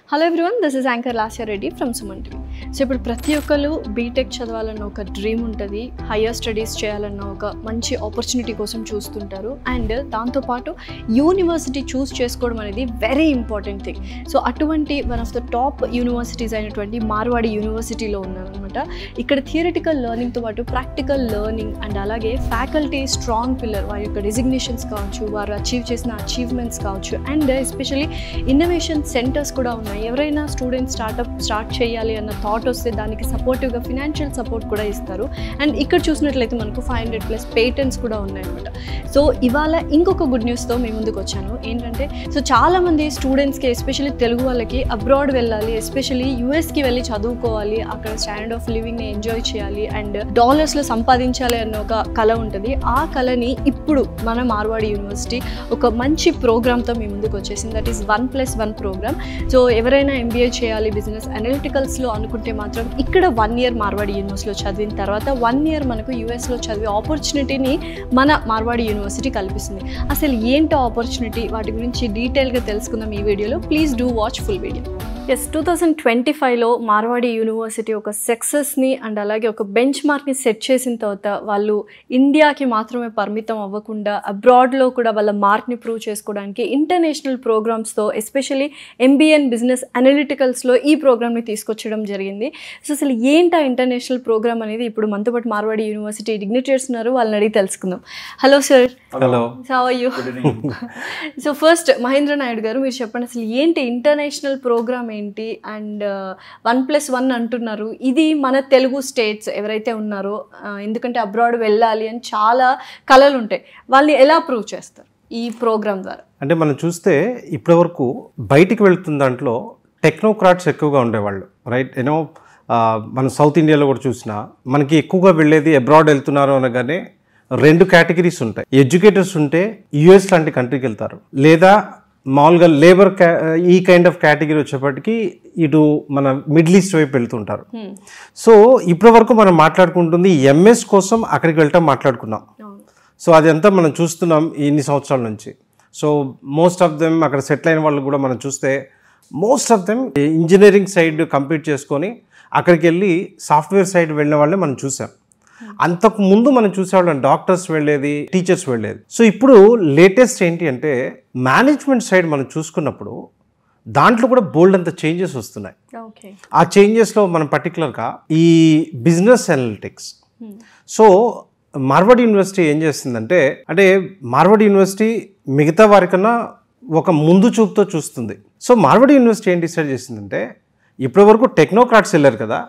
Hello everyone, this is anchor Lasya Reddy from Suman TV. So ఇప్పుడు ప్రతి ఒక్కరు బీటెక్ చదవాలన్న ఒక డ్రీమ్ ఉంటుంది, హయ్యర్ స్టడీస్ చేయాలన్న ఒక మంచి ఆపర్చునిటీ కోసం చూస్తుంటారు. అండ్ దాంతోపాటు యూనివర్సిటీ చూస్ చేసుకోవడం అనేది వెరీ ఇంపార్టెంట్ థింగ్. సో అటువంటి one of the top universities అయినటువంటి మార్వాడి యూనివర్సిటీలో ఉన్నారనమాట. ఇక్కడ థియరిటికల్ లెర్నింగ్తో పాటు ప్రాక్టికల్ లెర్నింగ్ అండ్ అలాగే ఫ్యాకల్టీ స్ట్రాంగ్ పిల్లర్, వారి యొక్క డిజిగ్నేషన్స్ కావచ్చు, వారు అచీవ్ చేసిన అచీవ్మెంట్స్ కావచ్చు, అండ్ ఎస్పెషలీ ఇన్నోవేషన్ సెంటర్స్ కూడా ఉన్నాయి. ఎవరైనా స్టూడెంట్స్ స్టార్ట్ చేయాలి అన్న థాట్ వస్తే దానికి సపోర్టివ్గా ఫినాన్షియల్ సపోర్ట్ కూడా ఇస్తారు. అండ్ ఇక్కడ చూసినట్లయితే మనకు 500+ పేటెంట్స్ కూడా ఉన్నాయన్నమాట. సో ఇవాళ ఇంకొక గుడ్ న్యూస్తో మేము ముందుకు వచ్చాను. ఏంటంటే సో చాలామంది స్టూడెంట్స్కి, ఎస్పెషల్లీ తెలుగు వాళ్ళకి అబ్రాడ్ వెళ్ళాలి, ఎస్పెషల్లీ యూఎస్కి వెళ్ళి చదువుకోవాలి, అక్కడ స్టాండర్డ్ ఆఫ్ లివింగ్ని ఎంజాయ్ చేయాలి అండ్ డాలర్స్లో సంపాదించాలి అన్న ఒక కళ ఉంటుంది. ఆ కళని ఇప్పుడు మన మార్వాడి యూనివర్సిటీ ఒక మంచి ప్రోగ్రామ్తో మీ ముందుకు వచ్చేసింది. That is 1+1 program. సో ఎవరైనా ఎంబీఏ చేయాలి బిజినెస్ అనలిటికల్స్లో అనుకుంటే మాత్రం ఇక్కడ 1 year మార్వాడి యూనివర్సిటీలో చదివిన తర్వాత 1 year మనకు యూఎస్లో చదివే ఆపర్చునిటీని మన మార్వాడి యూనివర్సిటీ కల్పిస్తుంది. అసలు ఏంటో ఆపర్చునిటీ, వాటి గురించి డీటెయిల్గా తెలుసుకుందాం ఈ వీడియోలో. Please do watch full video. 2025లో మార్వాడి యూనివర్సిటీ ఒక సక్సెస్ని అండ్ అలాగే ఒక బెంచ్ మార్క్ని సెట్ చేసిన తర్వాత వాళ్ళు ఇండియాకి మాత్రమే పరిమితం అవ్వకుండా అబ్రాడ్లో కూడా వాళ్ళ మార్క్ని ప్రూవ్ చేసుకోవడానికి ఇంటర్నేషనల్ ప్రోగ్రామ్స్తో, ఎస్పెషల్లీ ఎంబీఏ అండ్ బిజినెస్ అనలిటికల్స్లో ఈ ప్రోగ్రామ్ని తీసుకొచ్చడం జరిగింది. సో అసలు ఏంటి ఆ ఇంటర్నేషనల్ ప్రోగ్రామ్ అనేది ఇప్పుడు మనతో పాటు మార్వాడి యూనివర్సిటీ డిగ్నిటరీస్ ఉన్నారు, వాళ్ళని అడిగి తెలుసుకుందాం. Hello sir. Hello. How are you? So first Mahendra Naidu garu, మీరు చెప్పండి అసలు ఏంటి ఇంటర్నేషనల్ ప్రోగ్రామ్ ఏంటి? అండ్ 1+1 అంటున్నారు, ఇది మన తెలుగు స్టేట్స్ ఎవరైతే ఉన్నారో, ఎందుకంటే అబ్రాడ్ వెళ్ళాలి అని చాలా కళలు ఉంటాయి, వాళ్ళని ఎలా ప్రూవ్ చేస్తారు ఈ ప్రోగ్రామ్ ద్వారా? అంటే మనం చూస్తే ఇప్పటి వరకు బయటికి వెళ్తున్న దాంట్లో టెక్నోక్రాట్స్ ఎక్కువగా ఉండేవాళ్ళు, రైట్? మనం సౌత్ ఇండియాలో కూడా చూసినా మనకి ఎక్కువగా వెళ్ళేది అబ్రాడ్ వెళ్తున్నారు అనగానే 2 కేటగిరీస్ ఉంటాయి. ఎడ్యుకేటర్స్ ఉంటే యుఎస్ లాంటి కంట్రీకి వెళ్తారు, లేదా మామూలుగా లేబర్ ఈ కైండ్ ఆఫ్ కేటగిరీ వచ్చేప్పటికి ఇటు మన మిడిల్ ఈస్ట్ వైపు వెళ్తుంటారు. సో ఇప్పటి వరకు మనం మాట్లాడుకుంటుంది ఎంఎస్ కోసం అక్కడికి వెళ్ళటం మాట్లాడుకున్నాం. సో అదంతా మనం చూస్తున్నాం ఇన్ని సంవత్సరాల నుంచి. సో మోస్ట్ ఆఫ్ దెమ్ అక్కడ సెటిల్ అయిన వాళ్ళు కూడా మనం చూస్తే most of them engineering side complete చేసుకొని అక్కడికి వెళ్ళి సాఫ్ట్వేర్ సైడ్ వెళ్ళిన వాళ్ళే మనం చూసాం. అంతకు ముందు మనం చూసేవాళ్ళం డాక్టర్స్ వెళ్ళేది, టీచర్స్ వెళ్ళేది. సో ఇప్పుడు లేటెస్ట్ ఏంటి అంటే మేనేజ్మెంట్ సైడ్ మనం చూసుకున్నప్పుడు దాంట్లో కూడా బోల్డ్ అంత చేంజెస్ వస్తున్నాయి. ఆ చేంజెస్లో మనం పర్టికులర్గా ఈ business analytics. So Marwadi University ఏం చేస్తుందంటే, అంటే మార్వాడి యూనివర్సిటీ మిగతా వారికన్నా ఒక ముందు చూపుతో చూస్తుంది. సో మార్వాడి యూనివర్సిటీ ఏం డిసైడ్ చేసిందంటే, ఇప్పటి వరకు టెక్నోక్రాట్స్ వెళ్ళారు కదా,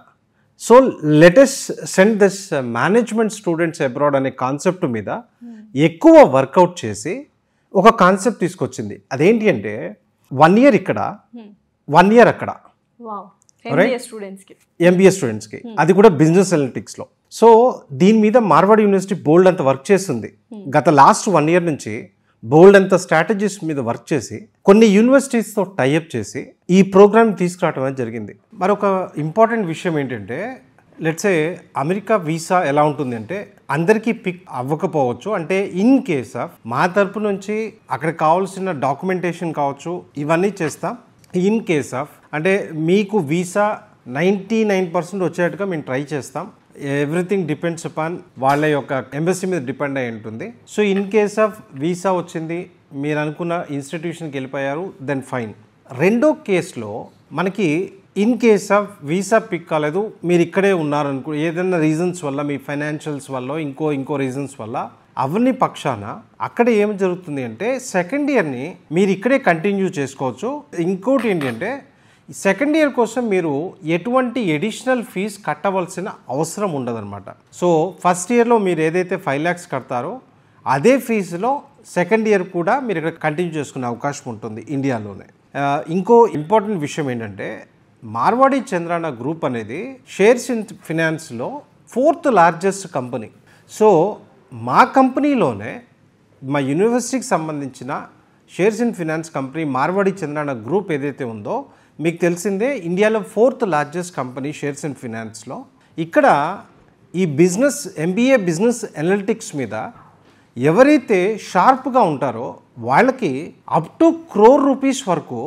so let's send this management students abroad అనే కాన్సెప్ట్ మీద ఎక్కువ వర్కౌట్ చేసి ఒక కాన్సెప్ట్ తీసుకొచ్చింది. అదేంటి అంటే 1 year ఇక్కడ, 1 year అక్కడ, ఎంబీఏ స్టూడెంట్స్కి, అది కూడా బిజినెస్ అనలిటిక్స్లో. సో దీని మీద మార్వాడి యూనివర్సిటీ బోల్డ్ అంత వర్క్ చేస్తుంది. గత లాస్ట్ 1 year నుంచి బోల్డ్ అంత స్ట్రాటజీస్ మీద వర్క్ చేసి కొన్ని యూనివర్సిటీస్తో టైఅప్ చేసి ఈ ప్రోగ్రామ్ తీసుకురావడం అనేది జరిగింది. మరొక ఇంపార్టెంట్ విషయం ఏంటంటే, లెట్సే అమెరికా వీసా ఎలా ఉంటుంది అంటే అందరికీ పిక్ అవ్వకపోవచ్చు. అంటే ఇన్ కేస్ ఆఫ్ మా తరపు నుంచి అక్కడ కావాల్సిన డాక్యుమెంటేషన్ కావచ్చు, ఇవన్నీ చేస్తాం. ఇన్ కేస్ ఆఫ్ అంటే మీకు వీసా 99% వచ్చేట్టుగా మేము ట్రై చేస్తాం. ఎవ్రీథింగ్ డిపెండ్స్ అపాన్ వాళ్ళ యొక్క ఎంబసీ మీద డిపెండ్ అయి ఉంటుంది. So in case of visa వచ్చింది, మీరు అనుకున్న ఇన్స్టిట్యూషన్కి వెళ్ళిపోయారు, దెన్ ఫైన్. రెండో కేసులో మనకి in case of visa pick కాలేదు, మీరు ఇక్కడే ఉన్నారనుకో, ఏదైనా రీజన్స్ వల్ల, మీ ఫైనాన్షియల్స్ వల్ల, ఇంకో రీజన్స్ వల్ల, అవన్నీ పక్షాన అక్కడ ఏం జరుగుతుంది అంటే సెకండ్ ఇయర్ని మీరు ఇక్కడే కంటిన్యూ చేసుకోవచ్చు. ఇంకోటి ఏంటంటే సెకండ్ ఇయర్ కోసం మీరు ఎటువంటి ఎడిషనల్ ఫీజు కట్టవలసిన అవసరం ఉండదన్నమాట. సో ఫస్ట్ ఇయర్లో మీరు ఏదైతే 5 lakhs కడతారో అదే ఫీజులో సెకండ్ ఇయర్ కూడా మీరు ఇక్కడ కంటిన్యూ చేసుకునే అవకాశం ఉంటుంది ఇండియాలోనే. ఇంకో ఇంపార్టెంట్ విషయం ఏంటంటే, మార్వాడి చంద్రాన గ్రూప్ అనేది షేర్స్ ఇన్ ఫినాన్స్లో 4th largest కంపెనీ. సో మా కంపెనీలోనే మా యూనివర్సిటీకి సంబంధించిన shares in finance company Marwadi Chandrana group ఏదైతే ఉందో, మీకు తెలిసిందే ఇండియాలో 4th largest company shares in ఫినాన్స్లో. ఇక్కడ ఈ బిజినెస్ ఎంబీఏ బిజినెస్ అనలిటిక్స్ మీద ఎవరైతే షార్ప్గా ఉంటారో వాళ్ళకి అప్ టు 1 crore rupees వరకు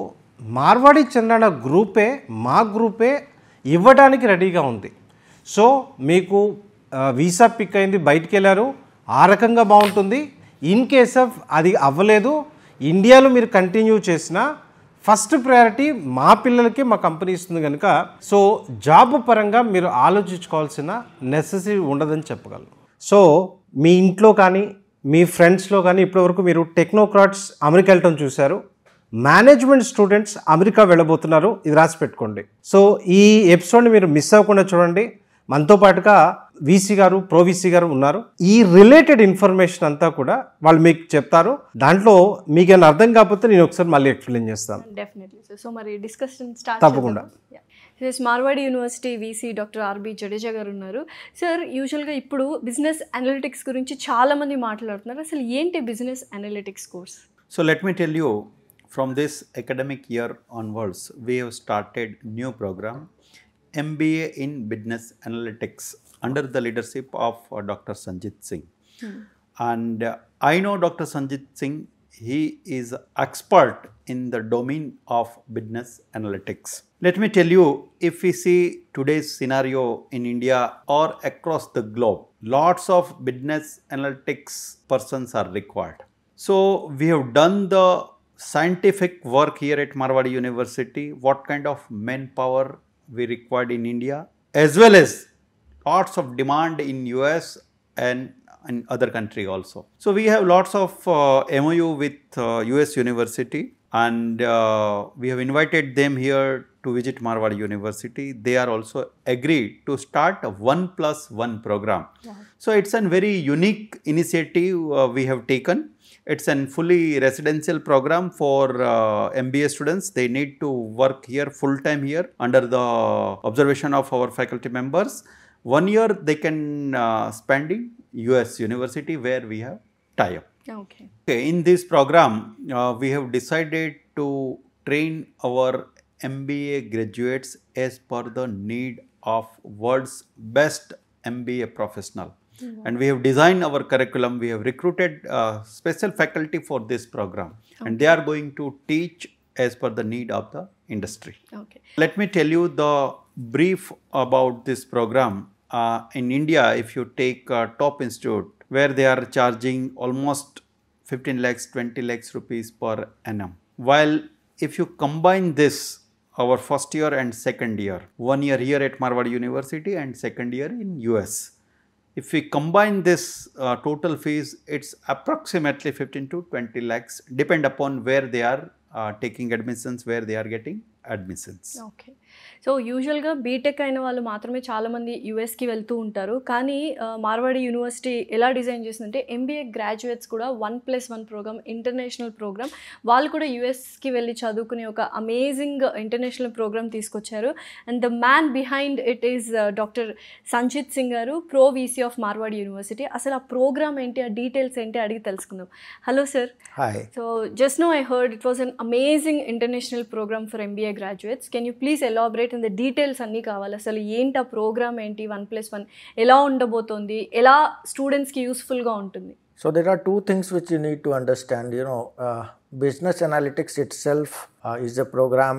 మార్వాడి చంద్రన గ్రూపే మా గ్రూపే ఇవ్వడానికి రెడీగా ఉంది. సో మీకు వీసా పిక్ అయింది, బయటికి వెళ్ళారు, ఆ రకంగా బాగుంటుంది. ఇన్ కేస్ ఆఫ్ అది అవ్వలేదు, ఇండియాలో మీరు కంటిన్యూ చేసిన ఫస్ట్ ప్రయారిటీ మా పిల్లలకి మా కంపెనీ ఇస్తుంది కనుక సో జాబ్ పరంగా మీరు ఆలోచించుకోవాల్సిన నెసెసిటీ ఉండదని చెప్పగలను. సో మీ ఇంట్లో కానీ మీ ఫ్రెండ్స్లో కానీ ఇప్పటివరకు మీరు టెక్నోక్రాట్స్ అమెరికా వెళ్ళటం చూశారు, మేనేజ్మెంట్ స్టూడెంట్స్ అమెరికా వెళ్ళబోతున్నారు, ఇది రాసి పెట్టుకోండి. సో ఈ ఎపిసోడ్ని మీరు మిస్ అవ్వకుండా చూడండి. మనతో పాటుగా వీసీ గారు, ప్రో వీసీ గారు ఉన్నారు. ఈ రిలేటెడ్ ఇన్ఫర్మేషన్ అంతా కూడా వాళ్ళు మీకు చెప్తారు. దాంట్లో మీకు ఏమైనా అర్థం కాకపోతే నేను ఒకసారి మళ్ళీ ఎక్స్ప్లెయిన్ చేస్తాను. Definitely sir. సో మరి డిస్కషన్ స్టార్ట్ తప్పకుండా. Marwadi University VC doctor RB Jadeja garu ఉన్నారు. సార్, యూజువల్గా ఇప్పుడు బిజినెస్ అనలిటిక్స్ గురించి చాలామంది మాట్లాడుతున్నారు. అసలు ఏంటి business analytics course? So let me tell you, from this academic year onwards, we have started new program, MBA in Business Analytics, under the leadership of Dr. Sanjit Singh. And I know Dr. Sanjit Singh, he is expert in the domain of business analytics. Let me tell you, if we see today's scenario in India or across the globe, lots of business analytics persons are required. So we have done the scientific work here at Marwadi University, what kind of manpower we required in India, as well as lots of demand in US and in other country also. So we have lots of MOU with US University, and we have invited them here to visit Marwadi University. They are also agreed to start a 1+1 program. Yeah. So it's a very unique initiative we have taken. It's a fully residential program for MBA students. They need to work here full time here under the observation of our faculty members. 1 year they can spend in US University where we have tie-up. Okay. In this program, we have decided to train our MBA graduates as per the need of world's best MBA professional. And we have designed our curriculum. We have recruited special faculty for this program, and they are going to teach as per the need of the industry. Okay. Let me tell you the brief about this program. In India, if you take a top institute where they are charging almost 15 lakhs, 20 lakhs rupees per annum. While if you combine this, our first year and second year, 1 year here at Marwadi University and second year in US. If we combine this total fees, it's approximately 15 to 20 lakhs, depend upon where they are taking admissions, where they are getting admissions. Okay. So యూజువల్గా BTech అయిన వాళ్ళు మాత్రమే చాలామంది యూఎస్కి వెళ్తూ ఉంటారు. కానీ Marwadi university ఎలా design చేసిందంటే ఎంబీఏ గ్రాడ్యుయేట్స్ కూడా 1+1 ప్రోగ్రామ్, ఇంటర్నేషనల్ ప్రోగ్రామ్, వాళ్ళు కూడా యూఎస్కి వెళ్ళి చదువుకునే ఒక అమేజింగ్ ఇంటర్నేషనల్ ప్రోగ్రామ్ తీసుకొచ్చారు. And the man behind it is doctor Sanjit Singh garu, pro VC of Marwadi university. అసలు ఆ ప్రోగ్రామ్ ఏంటి, ఆ డీటెయిల్స్ ఏంటి అడిగి తెలుసుకుందాం. Hello sir. Hi. So just now I heard it was an amazing international program for MBA graduates. Can you please elaborate in the details అన్నీ కావాలి. అసలు ఏంటి ఆ ప్రోగ్రామ్ ఏంటి, 1+1 ఎలా ఉండబోతోంది, ఎలా స్టూడెంట్స్కి యూస్ఫుల్గా ఉంటుంది? So there are two things which you need to understand. Business analytics itself is a program,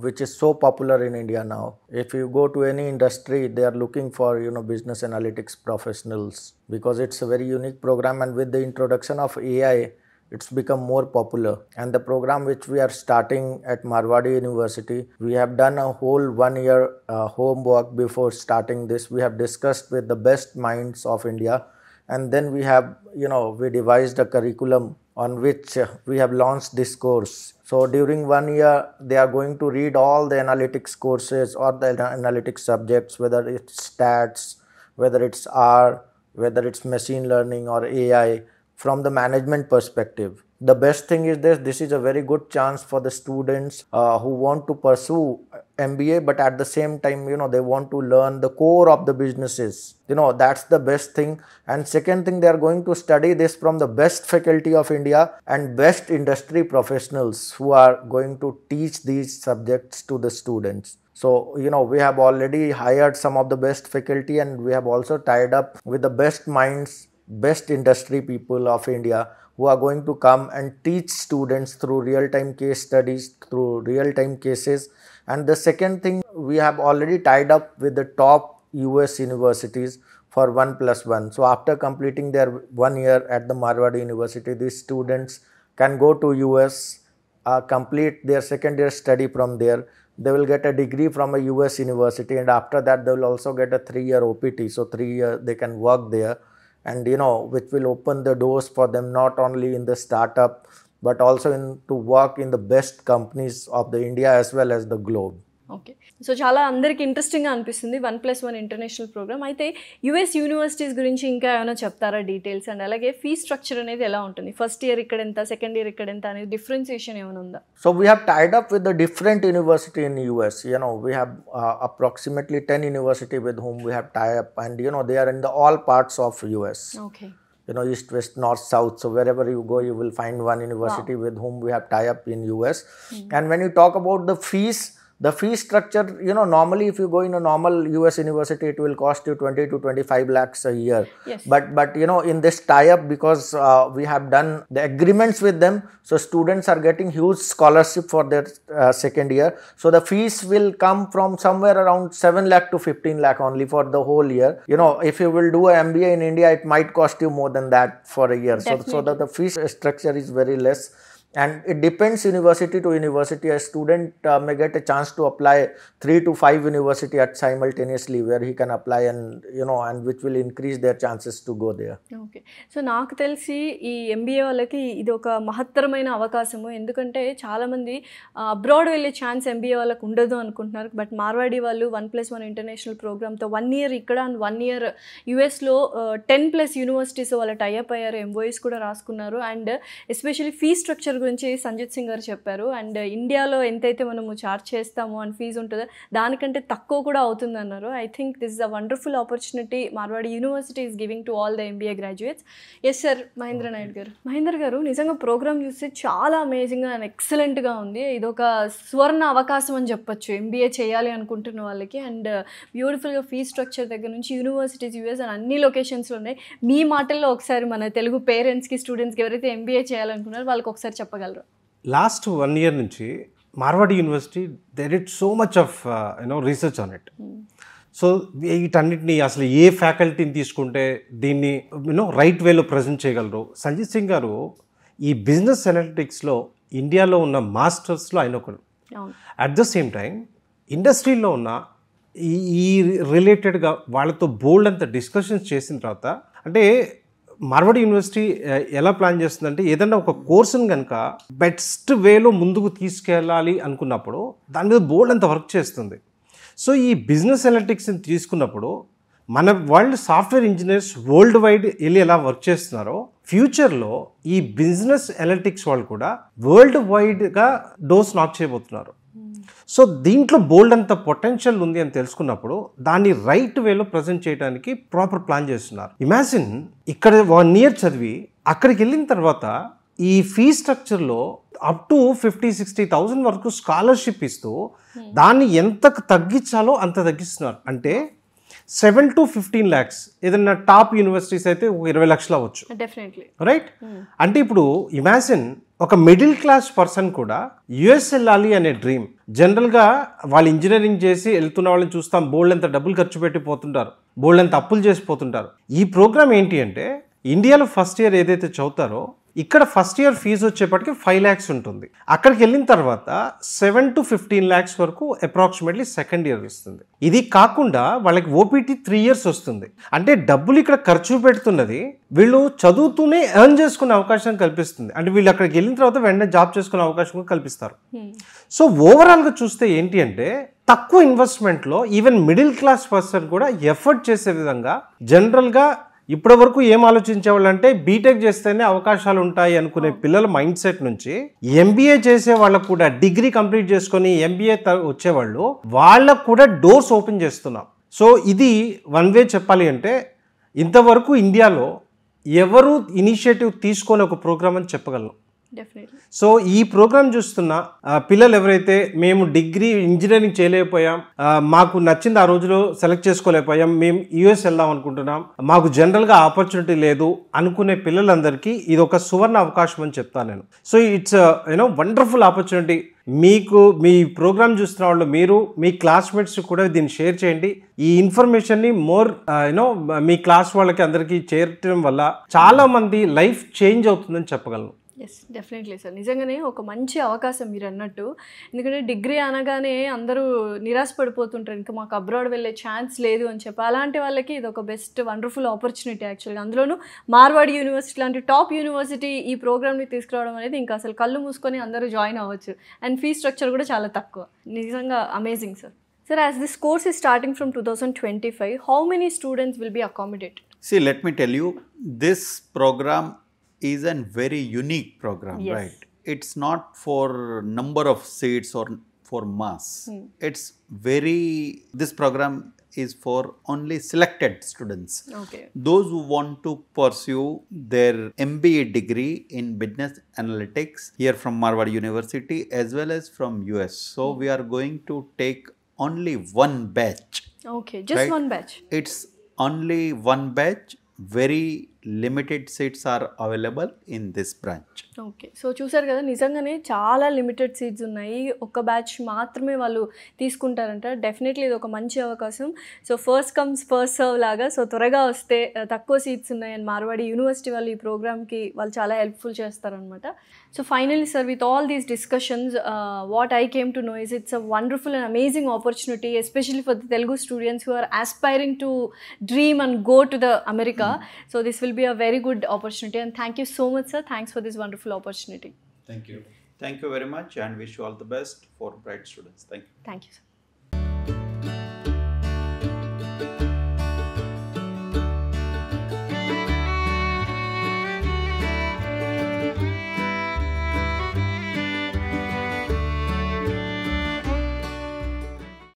which is so popular in India now. If you go to any industry, they are looking for, business analytics professionals because it's a very unique program. And with the introduction of AI, it's become more popular. And the program which we are starting at Marwadi University, we have done a whole 1 year homework before starting this. We have discussed with the best minds of India. And then we have, we devised a curriculum on which we have launched this course. So during 1 year, they are going to read all the analytics courses or the analytics subjects, whether it's stats, whether it's R, whether it's machine learning or AI, from the management perspective. The best thing is this is a very good chance for the students who want to pursue MBA, but at the same time, they want to learn the core of the businesses. That's the best thing. And second thing, they are going to study this from the best faculty of India and best industry professionals who are going to teach these subjects to the students. So, we have already hired some of the best faculty, and we have also tied up with the best minds, best industry people of India who are going to come and teach students through real-time case studies, through real-time cases. And the second thing, we have already tied up with the top US universities for 1+1. So after completing their 1 year at the Marwadi University, these students can go to US, complete their second year study from there. They will get a degree from a US university, and after that they will also get a 3-year OPT. So 3 years they can work there, and which will open the doors for them not only in the startup but also to work in the best companies of the India as well as the globe. Okay, so చాలా అందరికి ఇంట్రెస్టింగ్గా అనిపిస్తుంది 1+1 international programme. అయితే US universities గురించి ఇంకా ఏమైనా చెప్తారా details? And అలాగే ఫీ స్ట్రక్చర్ అనేది ఎలా ఉంటుంది? ఫస్ట్ ఇయర్ ఇక్కడ ఎంత, సెకండ్ ఇయర్ ఇక్కడ ఎంత అనేది డిఫరెన్సియేషన్ ఏమైనా ఉందా? So we have tied up with the different university in US. We have approximately 10 university with whom we have tied up, and they are in the all parts of US. Okay, East, west, north, south. So wherever you go, you will find one university with whom we have tie up in US. And when you talk about the fees, the fee structure, normally if you go in a normal US university, it will cost you 20 to 25 lakhs a year. Yes. But in this tie-up, because we have done the agreements with them, so students are getting huge scholarship for their second year. So the fees will come from somewhere around 7 lakh to 15 lakh only for the whole year. If you will do an MBA in India, it might cost you more than that for a year. So that the fee structure is very less. And it depends university to university. A student may get a chance to apply 3 to 5 university at simultaneously, where he can apply, and and which will increase their chances to go there. Okay, so నాకు తెలిసి ఈ MBA వాళ్ళకి ఇది ఒక మహత్తరమైన అవకాశము. ఎందుకంటే చాలామంది అబ్రాడ్ వెళ్ళే ఛాన్స్ ఎంబీఏ వాళ్ళకి ఉండదు అనుకుంటున్నారు. బట్ మార్వాడి వాళ్ళు 1+1 ఇంటర్నేషనల్ ప్రోగ్రామ్తో 1 ఇయర్ ఇక్కడ అండ్ 1 ఇయర్ యూఎస్లో 10+ యూనివర్సిటీస్ వాళ్ళ టైఅప్ అయ్యారు, ఎంఓఎస్ కూడా రాసుకున్నారు. అండ్ ఎస్పెషల్లీ ఫీ స్ట్రక్చర్ గురించి సంజిత్ సింగ్ గారు చెప్పారు. అండ్ ఇండియాలో ఎంతైతే మనము చార్జ్ చేస్తామో అండ్ ఫీజు ఉంటుందో దానికంటే తక్కువ కూడా అవుతుంది అన్నారు. I think this is a wonderful opportunity Marwadi University is giving to all the MBA graduates. Yes sir, Mahendra Naidu garu. Mahendra గారు, నిజంగా ప్రోగ్రామ్ చూస్తే చాలా అమేజింగ్గా అండ్ ఎక్సలెంట్గా ఉంది. ఇది ఒక సువర్ణ అవకాశం అని చెప్పొచ్చు ఎంబీఏ చేయాలి అనుకుంటున్న వాళ్ళకి. అండ్ బ్యూటిఫుల్గా ఫీ స్ట్రక్చర్ దగ్గర నుంచి యూనివర్సిటీస్ యూఎస్ అండ్ అన్ని లొకేషన్స్లో ఉన్నాయి. మీ మాటల్లో ఒకసారి మన తెలుగు పేరెంట్స్కి, స్టూడెంట్స్కి ఎవరైతే ఎంబీఏ చేయాలనుకున్నారో వాళ్ళకి ఒకసారి చెప్పగలరు? లాస్ట్ 1 year నుంచి Marwadi University they did so much of research on it. So వీటన్నిటిని అసలు ఏ ఫ్యాకల్టీని తీసుకుంటే దీన్ని రైట్ వేలో ప్రజెంట్ చేయగలరు. సంజిత్ సింగ్ గారు ఈ బిజినెస్ అనలిటిక్స్లో ఇండియాలో ఉన్న మాస్టర్స్లో ఆయన ఒకరు. అట్ ద సేమ్ టైం ఇండస్ట్రీలో ఉన్న ఈ రిలేటెడ్గా వాళ్ళతో బోల్డ్ అంత డిస్కషన్స్ చేసిన తర్వాత, అంటే మార్వాడి యూనివర్సిటీ ఎలా ప్లాన్ చేస్తుందంటే ఏదన్నా ఒక కోర్సును కనుక బెస్ట్ వేలో ముందుకు తీసుకెళ్ళాలి అనుకున్నప్పుడు దాని మీద బోల్డ్ అంత వర్క్ చేస్తుంది. సో ఈ బిజినెస్ అనలిటిక్స్ని తీసుకున్నప్పుడు మన వాళ్ళు సాఫ్ట్వేర్ ఇంజనీర్స్ వరల్డ్ వైడ్ వెళ్ళి ఎలా వర్క్ చేస్తున్నారో, ఫ్యూచర్లో ఈ బిజినెస్ అనలిటిక్స్ వాళ్ళు కూడా వరల్డ్ వైడ్గా డోర్స్ నాక్ చేయబోతున్నారు. సో దీంట్లో బోల్డ్ అంత పొటెన్షియల్ ఉంది అని తెలుసుకున్నప్పుడు దాన్ని రైట్ వేలో ప్రజెంట్ చేయడానికి ప్రాపర్ ప్లాన్ చేస్తున్నారు. ఇమాజిన్ ఇక్కడ 1 year చదివి అక్కడికి వెళ్ళిన తర్వాత ఈ ఫీ స్ట్రక్చర్లో అప్ టు 50,000-60,000 వరకు స్కాలర్షిప్ ఇస్తూ దాన్ని ఎంత తగ్గించాలో అంత తగ్గిస్తున్నారు. అంటే 7 to 15 lakhs. ఏదైనా టాప్ యూనివర్సిటీస్ అయితే 20 లక్షలు అవ్వచ్చు. Definitely right. అంటే ఇప్పుడు ఇమాజిన్ ఒక మిడిల్ క్లాస్ పర్సన్ కూడా యుఎస్ వెళ్ళాలి అనే డ్రీమ్. జనరల్గా వాళ్ళు ఇంజనీరింగ్ చేసి వెళ్తున్న వాళ్ళని చూస్తాం, బోల్డ్ అంత డబ్బులు ఖర్చు పెట్టిపోతుంటారు, బోల్డ్ అంత అప్పులు చేసిపోతుంటారు. ఈ ప్రోగ్రామ్ ఏంటి అంటే ఇండియాలో ఫస్ట్ ఇయర్ ఏదైతే చదువుతారో ఇక్కడ ఫస్ట్ ఇయర్ ఫీజు వచ్చేప్పటికి 5 lakhs ఉంటుంది. అక్కడికి వెళ్ళిన తర్వాత 7 to 15 lakhs వరకు అప్రాక్సిమేట్లీ సెకండ్ ఇయర్ ఇస్తుంది. ఇది కాకుండా వాళ్ళకి ఓపీటీ 3 years వస్తుంది. అంటే డబ్బులు ఇక్కడ ఖర్చు పెడుతున్నది వీళ్ళు చదువుతూనే ఎర్న్ చేసుకునే అవకాశం కల్పిస్తుంది. అంటే వీళ్ళు అక్కడికి వెళ్ళిన తర్వాత వెంటనే జాబ్ చేసుకునే అవకాశం కూడా కల్పిస్తారు. సో ఓవరాల్గా చూస్తే ఏంటి అంటే తక్కువ ఇన్వెస్ట్మెంట్లో ఈవెన్ మిడిల్ క్లాస్ పర్సన్ కూడా ఎఫర్ట్ చేసే విధంగా జనరల్గా ఇప్పటి వరకు ఏం ఆలోచించేవాళ్ళు అంటే బీటెక్ చేస్తేనే అవకాశాలు ఉంటాయి అనుకునే పిల్లల మైండ్ సెట్ నుంచి ఎంబీఏ చేసే వాళ్ళకు కూడా డిగ్రీ కంప్లీట్ చేసుకొని ఎంబీఏ వచ్చేవాళ్ళు వాళ్ళకు కూడా డోర్స్ ఓపెన్ చేస్తున్నాం. సో ఇది 1 way చెప్పాలి అంటే ఇంతవరకు ఇండియాలో ఎవరు ఇనిషియేటివ్ తీసుకొని ఒక ప్రోగ్రామ్ అని చెప్పగలను. డెఫినెట్లీ. సో ఈ ప్రోగ్రామ్ చూస్తున్న పిల్లలు ఎవరైతే మేము డిగ్రీ ఇంజనీరింగ్ చేయలేకపోయాం, మాకు నచ్చింది ఆ రోజులో సెలెక్ట్ చేసుకోలేకపోయాం, మేము యూఎస్ వెళ్దాం అనుకుంటున్నాం, మాకు జనరల్గా ఆపర్చునిటీ లేదు అనుకునే పిల్లలందరికీ ఇది ఒక సువర్ణ అవకాశం అని చెప్తాను నేను. So it's wonderful opportunity. మీకు మీ ప్రోగ్రామ్ చూస్తున్న వాళ్ళు మీరు మీ క్లాస్మేట్స్ కూడా దీన్ని షేర్ చేయండి. ఈ ఇన్ఫర్మేషన్ని మోర్ మీ క్లాస్ వాళ్ళకి అందరికీ చేరటం వల్ల చాలా మంది లైఫ్ చేంజ్ అవుతుందని చెప్పగలను. Yes, definitely sir. నిజంగానే ఒక మంచి అవకాశం మీరు అన్నట్టు. ఎందుకంటే డిగ్రీ అనగానే అందరూ నిరాశపడిపోతుంటారు, ఇంకా మాకు అబ్రాడ్ వెళ్ళే ఛాన్స్ లేదు అని చెప్పి. అలాంటి వాళ్ళకి ఇది ఒక బెస్ట్ వండర్ఫుల్ ఆపర్చునిటీ యాక్చువల్గా. అందులోనూ మార్వాడి యూనివర్సిటీ లాంటి టాప్ యూనివర్సిటీ ఈ ప్రోగ్రామ్ని తీసుకురావడం అనేది ఇంకా అసలు కళ్ళు మూసుకొని అందరూ జాయిన్ అవ్వచ్చు. అండ్ ఫీ స్ట్రక్చర్ కూడా చాలా తక్కువ. నిజంగా amazing sir. Sir, as this course is starting from 2025, how many students will be accommodated? See, let me tell you, this program is a very unique program, Yes. right? It's not for number of seats or for mass. It's this program is for only selected students. Okay. Those who want to pursue their MBA degree in business analytics here from Marward University as well as from US. So we are going to take only one batch. Okay, just right? one batch. It's only one batch. Very limited seats are available in this branch. Okay, so చూసారు కదా, నిజంగానే చాలా limited seats ఉన్నాయి. ఒక batch మాత్రమే వాళ్ళు తీసుకుంటారంట. Definitely ఇది ఒక మంచి అవకాశం. So first comes first serve లాగా. సో త్వరగా వస్తే తక్కువ సీట్స్ ఉన్నాయని మార్వాడి యూనివర్సిటీ వాళ్ళు ఈ ప్రోగ్రామ్కి వాళ్ళు చాలా హెల్ప్ఫుల్ చేస్తారనమాట. So finally sir, with all these discussions, what I came to know is it's a wonderful and amazing opportunity, especially for the Telugu students who are aspiring to dream and go to the America. So this will be a very good opportunity, and thank you so much, sir. Thanks for this wonderful opportunity. Thank you. Thank you very much and wish you all the best for bright students. Thank you. Thank you, sir.